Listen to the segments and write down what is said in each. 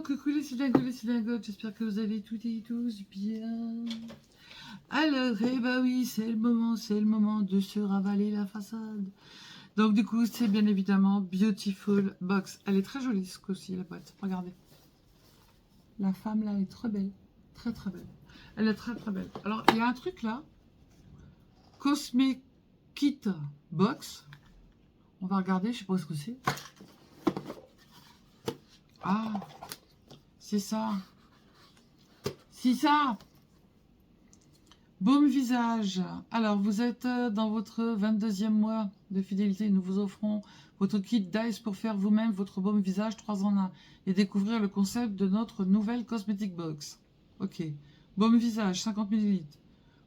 coucou les synagogues, j'espère que vous allez toutes et tous bien. Alors, eh bah oui, c'est le moment de se ravaler la façade. Donc du coup, c'est bien évidemment Beautiful Box. Elle est très jolie ce coup-ci, la boîte. Regardez. La femme là est très belle. Très très belle. Elle est très très belle. Alors, il y a un truc là. Cosme Kit Box. On va regarder, je sais pas ce que c'est. Ah, c'est ça. C'est ça. Baume visage. Alors, vous êtes dans votre 22e mois de fidélité. Nous vous offrons votre kit Dice pour faire vous-même votre baume visage 3 en 1 et découvrir le concept de notre nouvelle Cosmetic Box. Ok. Baume visage, 50 ml.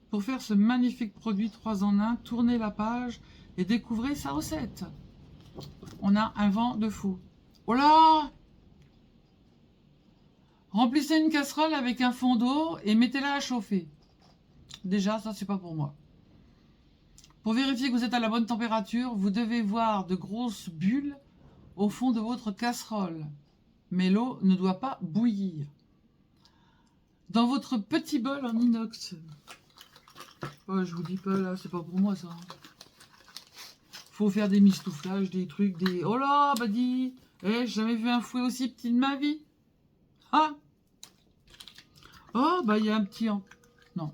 Pour faire ce magnifique produit 3 en 1, tournez la page et découvrez sa recette. On a un vent de fou. Oh là! Remplissez une casserole avec un fond d'eau et mettez-la à chauffer. Déjà, ça, c'est pas pour moi. Pour vérifier que vous êtes à la bonne température, vous devez voir de grosses bulles au fond de votre casserole. Mais l'eau ne doit pas bouillir. Dans votre petit bol en inox. Oh, je vous dis pas, là, c'est pas pour moi, ça. Faut faire des mistouflages, des trucs, des... Oh là, bah dis, j'ai jamais vu un fouet aussi petit de ma vie. Ah! Oh, bah il y a un petit... Non.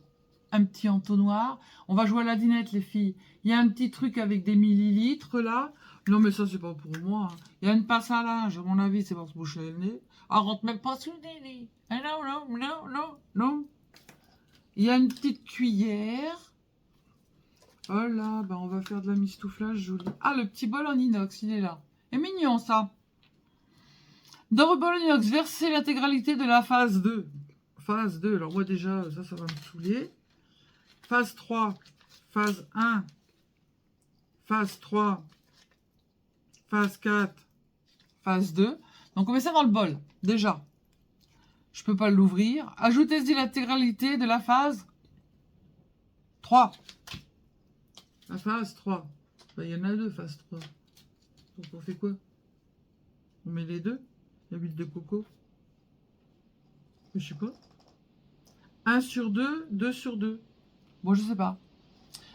Un petit entonnoir. On va jouer à la dinette, les filles. Il y a un petit truc avec des millilitres, là. Non, mais ça, c'est pas pour moi. Il y a une passe à linge, à mon avis, c'est pour se boucher le nez. Ah, rentre même pas sous le nez. Ah, non. Il y a une petite cuillère. Oh là, bah on va faire de la mistouflage, joli. Ah, le petit bol en inox, il est là. C'est mignon, ça. Dans votre bol en inox, versez l'intégralité de la phase 2. Phase 2, alors moi déjà, ça va me saouler. Phase 3, phase 1, phase 3, phase 4, phase 2. Donc on met ça dans le bol, déjà. Je ne peux pas l'ouvrir. Ajoutez-y l'intégralité de la phase 3. La phase 3. Bah, il y en a deux, phase 3. Donc on fait quoi? On met les deux. L'huile de coco. Je sais pas. 1 sur 2, 2 sur 2. Bon, je sais pas.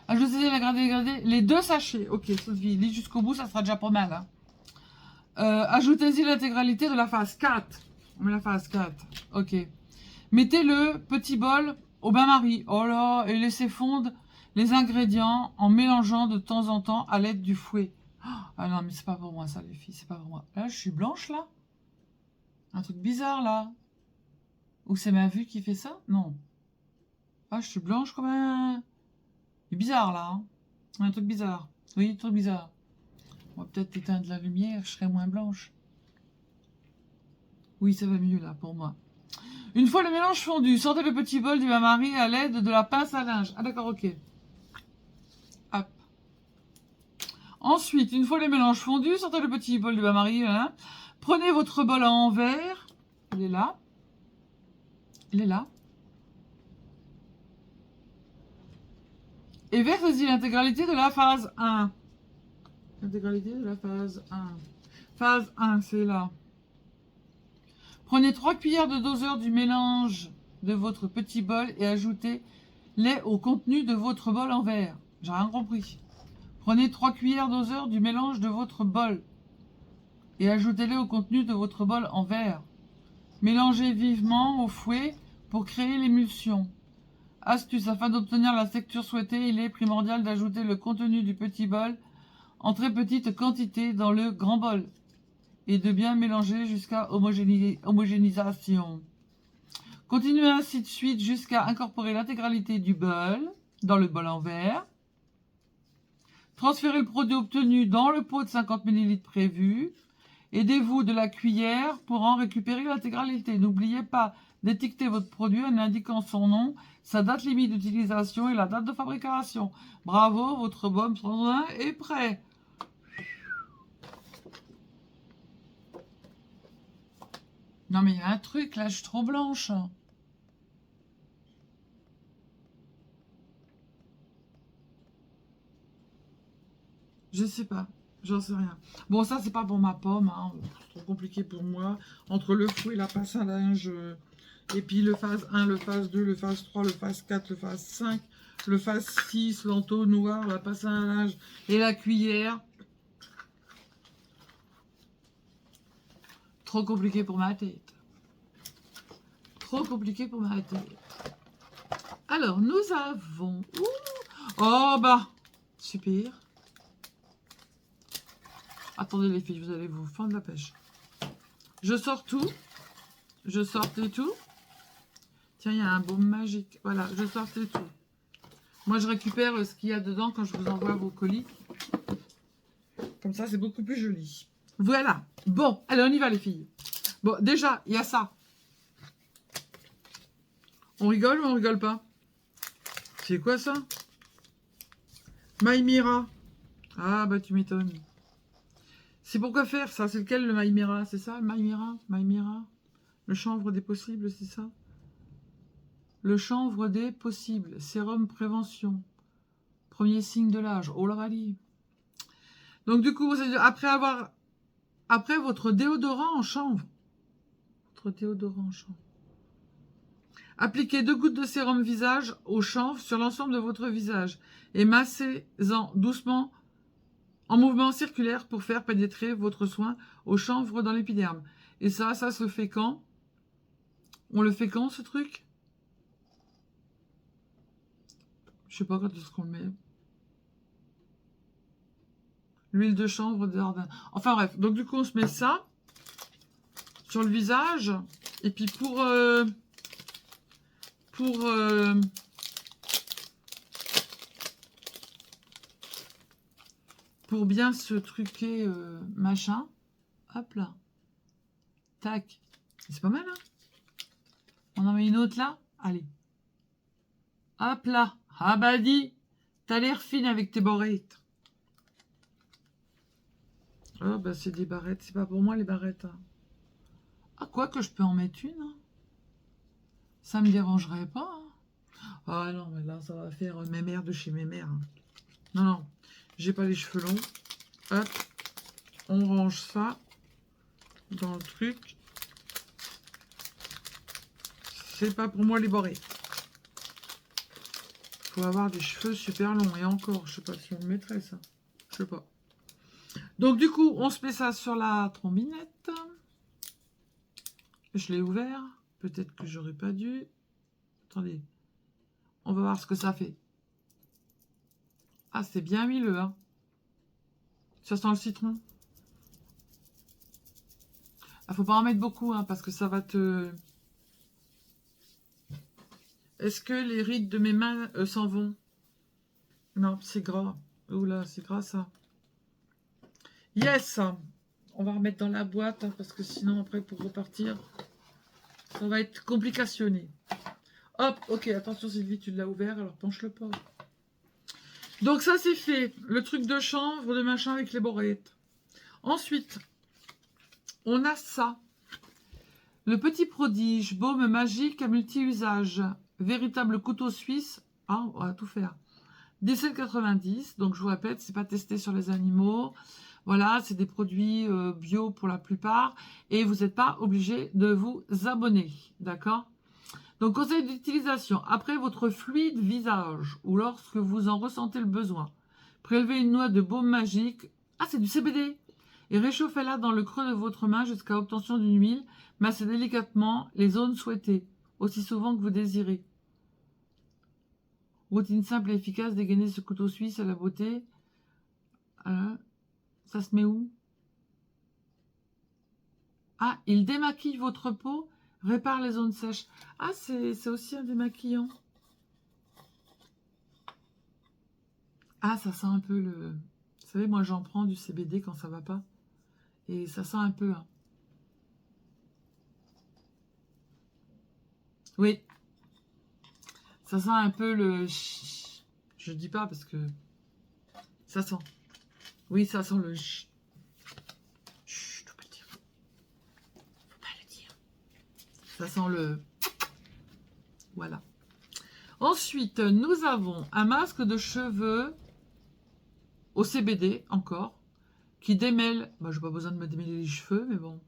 Ajoutez-y les deux sachets. Ok, Sophie, lis jusqu'au bout, ça sera déjà pas mal. Hein. Ajoutez-y l'intégralité de la phase 4. On met la phase 4. Ok. Mettez le petit bol au bain-marie. Oh là, et laissez fondre les ingrédients en mélangeant de temps en temps à l'aide du fouet. Ah non, mais c'est pas pour moi ça, les filles, c'est pas pour moi. Là, je suis blanche, là. Un truc bizarre, là. Ou c'est ma vue qui fait ça? Non. Ah, je suis blanche comme un... C'est bizarre, là. Hein. Un truc bizarre. Oui, un truc bizarre. On va peut-être éteindre la lumière, je serai moins blanche. Oui, ça va mieux, là, pour moi. Une fois le mélange fondu, sortez le petit bol du bain-marie à l'aide de la pince à linge. Ah d'accord, ok. Hop. Ensuite, une fois le mélange fondu, sortez le petit bol du bain-marie. Hein. Prenez votre bol en verre. Il est là. Il est là. Et versez-y l'intégralité de la phase 1. L'intégralité de la phase 1. Phase 1, c'est là. Prenez 3 cuillères de doseur du mélange de votre petit bol et ajoutez-les au contenu de votre bol en verre. J'ai rien compris. Prenez 3 cuillères doseur du mélange de votre bol et ajoutez-les au contenu de votre bol en verre. Mélangez vivement au fouet pour créer l'émulsion. Astuce, afin d'obtenir la texture souhaitée, il est primordial d'ajouter le contenu du petit bol en très petite quantité dans le grand bol et de bien mélanger jusqu'à homogénéisation. Continuez ainsi de suite jusqu'à incorporer l'intégralité du bol dans le bol en verre. Transférez le produit obtenu dans le pot de 50 ml prévu. Aidez-vous de la cuillère pour en récupérer l'intégralité. N'oubliez pas d'étiqueter votre produit en indiquant son nom, sa date limite d'utilisation et la date de fabrication. Bravo, votre baume sanguin est prêt. Non mais il y a un truc là, je suis trop blanche. Je sais pas. J'en sais rien. Bon, ça, c'est pas pour ma pomme. Hein. C'est trop compliqué pour moi. Entre le fouet, la passe à linge, et puis le phase 1, le phase 2, le phase 3, le phase 4, le phase 5, le phase 6, l'entonnoir, la passe à linge et la cuillère. Trop compliqué pour ma tête. Trop compliqué pour ma tête. Alors, nous avons... Ouh, oh, bah, super. Attendez les filles, vous allez vous fendre la pêche. Je sors tout. Je sortais tout. Tiens, il y a un baume magique. Voilà, je sortais tout. Moi, je récupère ce qu'il y a dedans quand je vous envoie vos colis. Comme ça, c'est beaucoup plus joli. Voilà. Bon, allez, on y va les filles. Bon, déjà, il y a ça. On rigole ou on rigole pas? C'est quoi ça? Maïmira. Ah, bah tu m'étonnes. C'est pour quoi faire ça? C'est lequel le Maïmira? C'est ça, le Maïmira? Maïmira? Le chanvre des possibles, c'est ça? Le chanvre des possibles. Sérum prévention. Premier signe de l'âge. Oh la rallye. Donc du coup, après votre déodorant en chanvre. Votre déodorant en chanvre. Appliquez 2 gouttes de sérum visage au chanvre sur l'ensemble de votre visage et massez-en doucement en mouvement circulaire pour faire pénétrer votre soin au chanvre dans l'épiderme. Et ça se fait quand? On le fait quand ce truc? Je sais pas quand est-ce qu'on le met. L'huile de chanvre d'Ardenne. Enfin bref, donc du coup on se met ça sur le visage. Et puis pour bien se truquer machin. Hop là. Tac. C'est pas mal, hein? On en met une autre là? Allez. Hop là. Ah bah dis, t'as l'air fine avec tes barrettes. Oh bah c'est des barrettes. C'est pas pour moi les barrettes. Hein. Ah quoi que je peux en mettre une. Hein. Ça me dérangerait pas. Hein. Ah non, mais là ça va faire mes mères de chez mes mères. Hein. Non, non. J'ai pas les cheveux longs. Hop. On range ça dans le truc. C'est pas pour moi les barrettes. Faut avoir des cheveux super longs. Et encore, je sais pas si on le mettrait ça. Je sais pas. Donc du coup, on se met ça sur la trombinette. Je l'ai ouvert. Peut-être que j'aurais pas dû. Attendez. On va voir ce que ça fait. Ah, c'est bien huileux. Hein. Ça sent le citron. Ah, faut pas en mettre beaucoup, hein, parce que ça va te... Est-ce que les rides de mes mains s'en vont? Non, c'est gras. Oula, c'est gras ça. Yes. On va remettre dans la boîte, hein, parce que sinon, après, pour repartir, ça va être complicationné. Hop, ok, attention Sylvie, tu l'as ouvert, alors penche le pas. Donc ça, c'est fait. Le truc de chanvre, de machin avec les borrettes. Ensuite, on a ça. Le petit prodige, baume magique à multi-usage. Véritable couteau suisse. Ah, on va tout faire. 17,90. Donc, je vous répète, c'est pas testé sur les animaux. Voilà, c'est des produits bio pour la plupart. Et vous n'êtes pas obligé de vous abonner. D'accord? Donc, conseil d'utilisation. Après votre fluide visage ou lorsque vous en ressentez le besoin, prélevez une noix de baume magique. Ah, c'est du CBD. Et réchauffez-la dans le creux de votre main jusqu'à obtention d'une huile. Massez délicatement les zones souhaitées, aussi souvent que vous désirez. Routine simple et efficace, dégainer ce couteau suisse à la beauté. Ça se met où? Ah, il démaquille votre peau, répare les zones sèches. Ah, c'est aussi un démaquillant. Ah, ça sent un peu le... Vous savez, moi j'en prends du CBD quand ça va pas. Et ça sent un peu... Hein. Oui. Ça sent un peu le... Je dis pas parce que... Ça sent. Oui, ça sent le... Chut, faut pas le dire. Faut pas le dire. Ça sent le... Voilà. Ensuite, nous avons un masque de cheveux au CBD, encore. qui démêle. Moi, j'ai pas besoin de me démêler les cheveux, mais bon.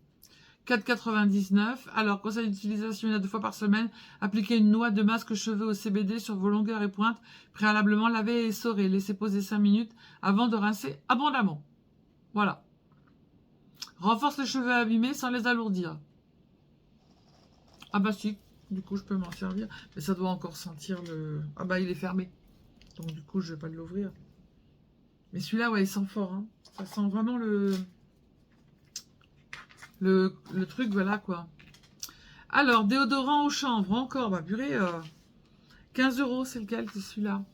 4,99. Alors, conseil d'utilisation, 1 à 2 fois par semaine. Appliquez une noix de masque cheveux au CBD sur vos longueurs et pointes. Préalablement, lavez et essorez. Laissez poser 5 minutes avant de rincer abondamment. Voilà. Renforce les cheveux abîmés sans les alourdir. Ah bah si, du coup, je peux m'en servir. Mais ça doit encore sentir le... Ah bah, il est fermé. Donc, du coup, je vais pas l'ouvrir. Mais celui-là, ouais, il sent fort. Hein. Ça sent vraiment le truc, voilà, quoi. Alors, déodorant au chanvre, encore, bah purée, 15 €, c'est lequel, c'est celui-là.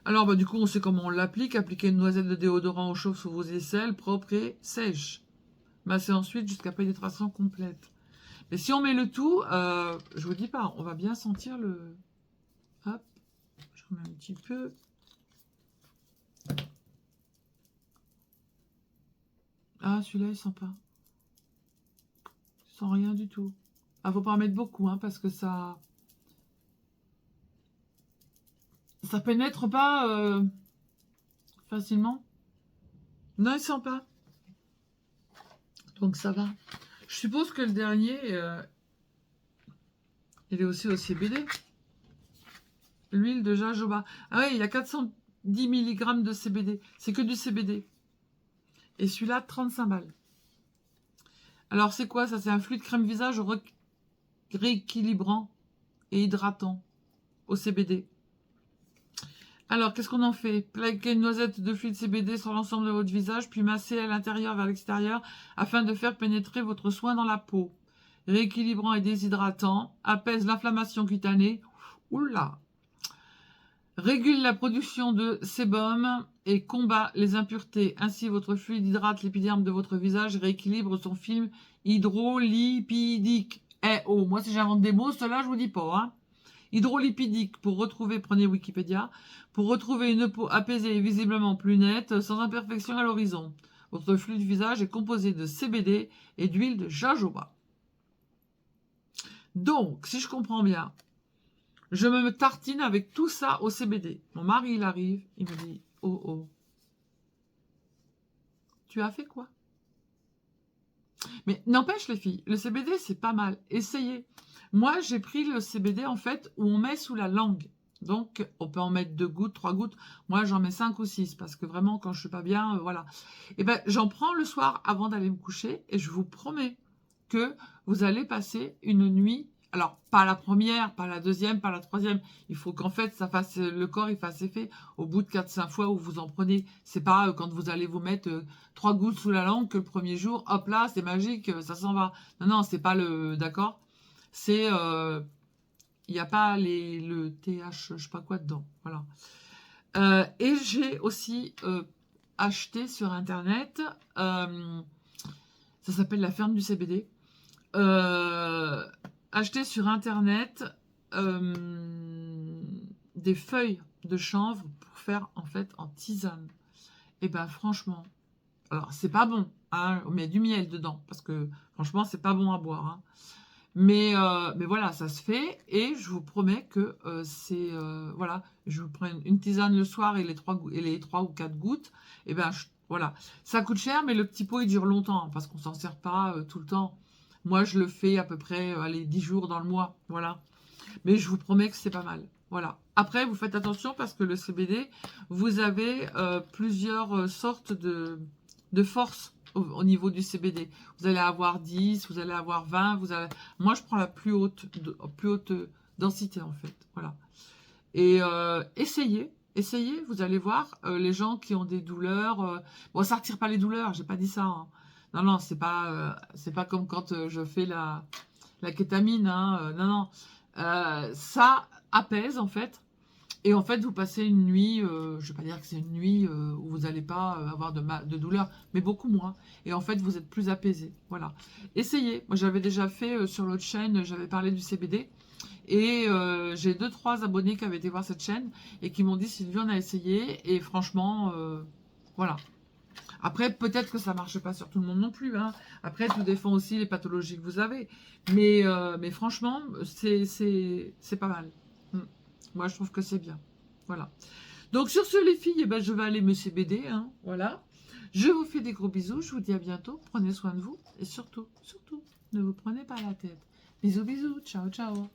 Alors, bah du coup, on sait comment on l'applique. Appliquez une noisette de déodorant au chauffe sous vos aisselles, propre et sèche. Massez ensuite jusqu'à pénétration complète. Mais si on met le tout, je vous dis pas, on va bien sentir le... Hop, je remets un petit peu. Ah, celui-là, il sent pas. Il sent rien du tout. Ah, faut pas en mettre beaucoup, hein, parce que ça pénètre pas facilement. Non, il sent pas. Donc ça va. Je suppose que le dernier, il est aussi au CBD. L'huile de jojoba. Ah ouais, il y a 410 mg de CBD. C'est que du CBD. Et celui-là, 35 balles. Alors c'est quoi ça? C'est un fluide crème visage rééquilibrant et hydratant au CBD. Alors, qu'est-ce qu'on en fait? Plaquez une noisette de fluide CBD sur l'ensemble de votre visage, puis massez à l'intérieur vers l'extérieur afin de faire pénétrer votre soin dans la peau. Rééquilibrant et déshydratant, apaise l'inflammation cutanée. Oula! Régule la production de sébum et combat les impuretés. Ainsi, votre fluide hydrate l'épiderme de votre visage, rééquilibre son film hydrolipidique. Eh oh, moi si j'invente des mots, ceux-là je vous dis pas, hein. Hydrolipidique, pour retrouver, prenez Wikipédia, pour retrouver une peau apaisée et visiblement plus nette, sans imperfection à l'horizon. Votre fluide visage est composé de CBD et d'huile de jojoba. Donc, si je comprends bien, je me tartine avec tout ça au CBD. Mon mari, il arrive, il me dit, oh oh, tu as fait quoi? Mais n'empêche les filles, le CBD c'est pas mal, essayez. Moi j'ai pris le CBD en fait où on met sous la langue. Donc on peut en mettre 2 gouttes, 3 gouttes. Moi j'en mets 5 ou 6 parce que vraiment quand je suis pas bien, voilà. Et ben j'en prends le soir avant d'aller me coucher et je vous promets que vous allez passer une nuit. Alors pas la première, pas la deuxième, pas la troisième. Il faut qu'en fait ça fasse le corps il fasse effet au bout de 4-5 fois où vous en prenez. C'est pas quand vous allez vous mettre 3 gouttes sous la langue que le premier jour, hop là, c'est magique, ça s'en va. Non, non, c'est pas le... D'accord? C'est... il n'y a pas le TH, je sais pas quoi dedans. Voilà. Et j'ai aussi acheté sur Internet, ça s'appelle la ferme du CBD, acheté sur Internet des feuilles de chanvre pour faire en fait en tisane. Et ben franchement, alors c'est pas bon, hein, on met du miel dedans parce que franchement c'est pas bon à boire. Hein. Mais voilà, ça se fait et je vous promets que c'est voilà, je vous prends une tisane le soir et les 3 ou 4 gouttes. Et ben voilà, ça coûte cher, mais le petit pot il dure longtemps parce qu'on s'en sert pas tout le temps. Moi je le fais à peu près allez, 10 jours dans le mois, voilà. Mais je vous promets que c'est pas mal. Voilà. Après, vous faites attention parce que le CBD, vous avez plusieurs sortes de force au niveau du CBD. Vous allez avoir 10, vous allez avoir 20, moi je prends la plus haute densité en fait. Voilà. Et essayez, vous allez voir, les gens qui ont des douleurs, bon ça retire pas les douleurs, j'ai pas dit ça. Hein. Non, non, c'est pas comme quand je fais la kétamine, hein, non, non. Ça apaise en fait. Et en fait, vous passez une nuit, je ne vais pas dire que c'est une nuit où vous n'allez pas avoir de douleur, mais beaucoup moins. Et en fait, vous êtes plus apaisé. Voilà. Essayez. Moi, j'avais déjà fait sur l'autre chaîne, j'avais parlé du CBD. Et j'ai 2-3 abonnés qui avaient été voir cette chaîne et qui m'ont dit, Sylvie, on a essayé. Et franchement, voilà. Après, peut-être que ça ne marche pas sur tout le monde non plus. Hein. Après, tout dépend aussi les pathologies que vous avez. Mais franchement, c'est pas mal. Moi, je trouve que c'est bien. Voilà. Donc, sur ce, les filles, eh ben, je vais aller me CBD. Hein, voilà. Je vous fais des gros bisous. Je vous dis à bientôt. Prenez soin de vous. Et surtout, surtout, ne vous prenez pas la tête. Bisous, bisous. Ciao, ciao.